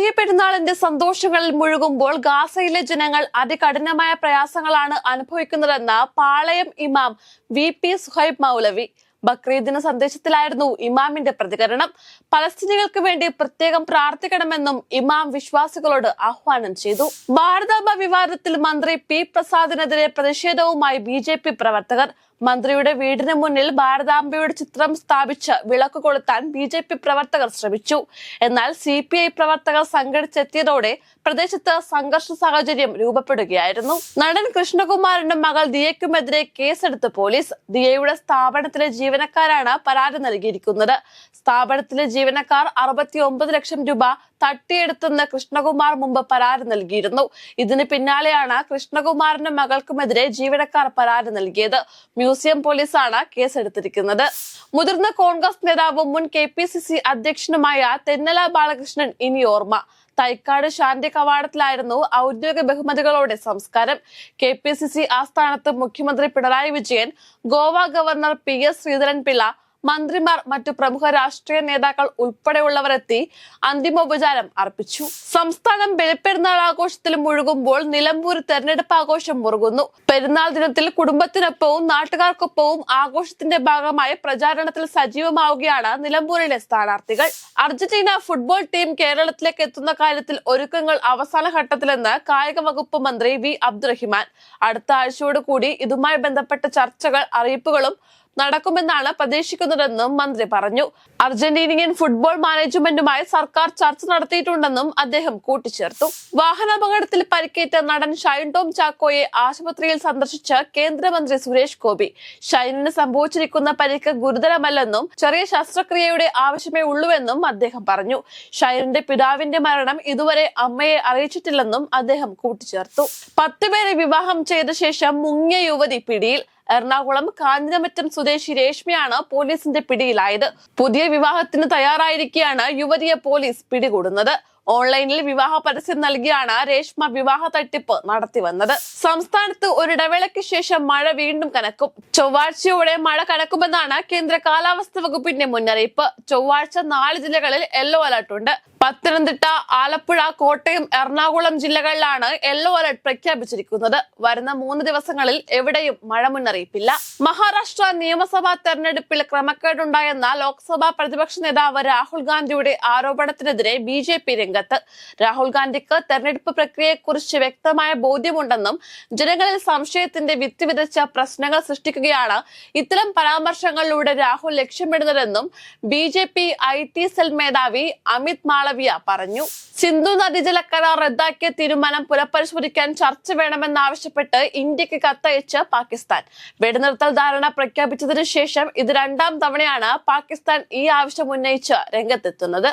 വലിയ പെരുന്നാളിന്റെ സന്തോഷങ്ങളിൽ മുഴുകുമ്പോൾ ഗാസയിലെ ജനങ്ങൾ അതികഠിനമായ പ്രയാസങ്ങളാണ് അനുഭവിക്കുന്നതെന്ന് പാളയം ഇമാം VP സുഹൈബ് മൗലവി. ബക്രീദിന് സന്ദേശത്തിലായിരുന്നു ഇമാമിന്റെ പ്രതികരണം. പലസ്തീനികൾക്ക് വേണ്ടി പ്രത്യേകം പ്രാർത്ഥിക്കണമെന്നും ഇമാം വിശ്വാസികളോട് ആഹ്വാനം ചെയ്തു. ഭാരതാംബ വിവാദത്തിൽ മന്ത്രി P പ്രസാദിനെതിരെ പ്രതിഷേധവുമായി BJP പ്രവർത്തകർ. മന്ത്രിയുടെ വീടിന് മുന്നിൽ ഭാരതാംബയുടെ ചിത്രം സ്ഥാപിച്ച് വിളക്ക് കൊളുത്താൻ BJP പ്രവർത്തകർ ശ്രമിച്ചു. എന്നാൽ CPI പ്രവർത്തകർ സംഘടിച്ചെത്തിയതോടെ പ്രദേശത്ത് സംഘർഷ സാഹചര്യം രൂപപ്പെടുകയായിരുന്നു. നടൻ കൃഷ്ണകുമാറിന്റെ മകൾ ദിയയ്ക്കുമെതിരെ കേസെടുത്ത് പോലീസ്. ദിയയുടെ സ്ഥാപനത്തിലെ ജീവനക്കാരാണ് പരാതി നൽകിയിരിക്കുന്നത്. സ്ഥാപനത്തിലെ ജീവനക്കാർ 69 ലക്ഷം രൂപ തട്ടിയെടുത്തെന്ന് കൃഷ്ണകുമാർ മുമ്പ് പരാതി നൽകിയിരുന്നു. ഇതിന് പിന്നാലെയാണ് കൃഷ്ണകുമാറിന്റെ മകൾക്കുമെതിരെ ജീവനക്കാർ പരാതി നൽകിയത്. മ്യൂസിയം പോലീസാണ് കേസെടുത്തിരിക്കുന്നത്. മുതിർന്ന കോൺഗ്രസ് നേതാവും മുൻ KPCC അധ്യക്ഷനുമായ തെന്നല ബാലകൃഷ്ണൻ ഇനി ഓർമ്മ. തൈക്കാട് ശാന്തി കവാടത്തിലായിരുന്നു ഔദ്യോഗിക ബഹുമതികളോടെ സംസ്കാരം. KPCC ആസ്ഥാനത്ത് മുഖ്യമന്ത്രി പിണറായി വിജയൻ, ഗോവ ഗവർണർ PS ശ്രീധരൻപിള്ള, മന്ത്രിമാർ, മറ്റു പ്രമുഖ രാഷ്ട്രീയ നേതാക്കൾ ഉൾപ്പെടെയുള്ളവരെത്തി അന്തിമോപചാരം അർപ്പിച്ചു. സംസ്ഥാനം ബലിപ്പെരുന്നാൾ ആഘോഷത്തിൽ മുഴുകുമ്പോൾ നിലമ്പൂർ തെരഞ്ഞെടുപ്പ് ആഘോഷം മുറുകുന്നു. പെരുന്നാൾ ദിനത്തിൽ കുടുംബത്തിനൊപ്പവും നാട്ടുകാർക്കൊപ്പവും ആഘോഷത്തിന്റെ ഭാഗമായി പ്രചാരണത്തിൽ സജീവമാവുകയാണ് നിലമ്പൂരിലെ സ്ഥാനാർത്ഥികൾ. അർജന്റീന ഫുട്ബോൾ ടീം കേരളത്തിലേക്ക് എത്തുന്ന കാര്യത്തിൽ ഒരുക്കങ്ങൾ അവസാന ഘട്ടത്തിലെന്ന് കായിക വകുപ്പ് മന്ത്രി V അബ്ദുറഹിമാൻ. അടുത്ത ആഴ്ചയോടുകൂടി ഇതുമായി ബന്ധപ്പെട്ട ചർച്ചകൾ, അറിയിപ്പുകളും നടക്കുമെന്നാണ് പ്രതീക്ഷിക്കുന്നതെന്നും മന്ത്രി പറഞ്ഞു. അർജന്റീനിയൻ ഫുട്ബോൾ മാനേജ്മെന്റുമായി സർക്കാർ ചർച്ച നടത്തിയിട്ടുണ്ടെന്നും അദ്ദേഹം കൂട്ടിച്ചേർത്തു. വാഹനാപകടത്തിൽ പരിക്കേറ്റ നടൻ ഷൈൻ ടോം ചാക്കോയെ ആശുപത്രിയിൽ സന്ദർശിച്ച കേന്ദ്രമന്ത്രി സുരേഷ് ഗോപി. ഷൈനിന് സംഭവിച്ചിരിക്കുന്ന പരിക്ക് ഗുരുതരമല്ലെന്നും ചെറിയ ശസ്ത്രക്രിയയുടെ ആവശ്യമേ ഉള്ളൂവെന്നും അദ്ദേഹം പറഞ്ഞു. ഷൈനിന്റെ പിതാവിന്റെ മരണം ഇതുവരെ അമ്മയെ അറിയിച്ചിട്ടില്ലെന്നും അദ്ദേഹം കൂട്ടിച്ചേർത്തു. 10 പേരെ വിവാഹം ചെയ്ത ശേഷം മുങ്ങിയ യുവതി പിടിയിൽ. എറണാകുളം കാഞ്ഞിരമറ്റം സ്വദേശി രേഷ്മയാണ് പോലീസിന്റെ പിടിയിലായത്. പുതിയ വിവാഹത്തിന് തയ്യാറായിരിക്കെയാണ് യുവതിയെ പോലീസ് പിടികൂടുന്നത്. ഓൺലൈനിൽ വിവാഹ പരസ്യം നൽകിയാണ് രേഷ്മ വിവാഹ തട്ടിപ്പ് നടത്തിവന്നത്. സംസ്ഥാനത്ത് ഒരിടവേളയ്ക്ക് ശേഷം മഴ വീണ്ടും കനക്കും. ചൊവ്വാഴ്ചയോടെ മഴ കനക്കുമെന്നാണ് കേന്ദ്ര കാലാവസ്ഥാ വകുപ്പിന്റെ മുന്നറിയിപ്പ്. ചൊവ്വാഴ്ച 4 ജില്ലകളിൽ യെല്ലോ അലർട്ട് ഉണ്ട്. പത്തനംതിട്ട, ആലപ്പുഴ, കോട്ടയം, എറണാകുളം ജില്ലകളിലാണ് യെല്ലോ അലർട്ട് പ്രഖ്യാപിച്ചിരിക്കുന്നത്. വരുന്ന 3 ദിവസങ്ങളിൽ എവിടെയും മഴ മുന്നറിയിപ്പില്ല. മഹാരാഷ്ട്ര നിയമസഭാ തെരഞ്ഞെടുപ്പിൽ ക്രമക്കേടുണ്ടായെന്ന ലോക്സഭാ പ്രതിപക്ഷ നേതാവ് രാഹുൽ ഗാന്ധിയുടെ ആരോപണത്തിനെതിരെ BJP രംഗത്ത്. രാഹുൽ ഗാന്ധിക്ക് തെരഞ്ഞെടുപ്പ് പ്രക്രിയയെക്കുറിച്ച് വ്യക്തമായ ബോധ്യമുണ്ടെന്നും ജനങ്ങളിൽ സംശയത്തിന്റെ വിത്ത് വിതച്ച പ്രശ്നങ്ങൾ സൃഷ്ടിക്കുകയാണ് ഇത്തരം പരാമർശങ്ങളിലൂടെ രാഹുൽ ലക്ഷ്യമിടുന്നതെന്നും BJP IT സെൽ മേധാവി അമിത് മാളവിയ പറഞ്ഞു. സിന്ധു നദീജല കരാർ റദ്ദാക്കിയ തീരുമാനം പുനഃപരിശോധിക്കാൻ ചർച്ച വേണമെന്നാവശ്യപ്പെട്ട് ഇന്ത്യക്ക് കത്തയച്ച് പാകിസ്ഥാൻ. വെടിനിർത്തൽ ധാരണ പ്രഖ്യാപിച്ചതിനു ശേഷം ഇത് 2ാം തവണയാണ് പാകിസ്ഥാൻ ഈ ആവശ്യം ഉന്നയിച്ച് രംഗത്തെത്തുന്നത്.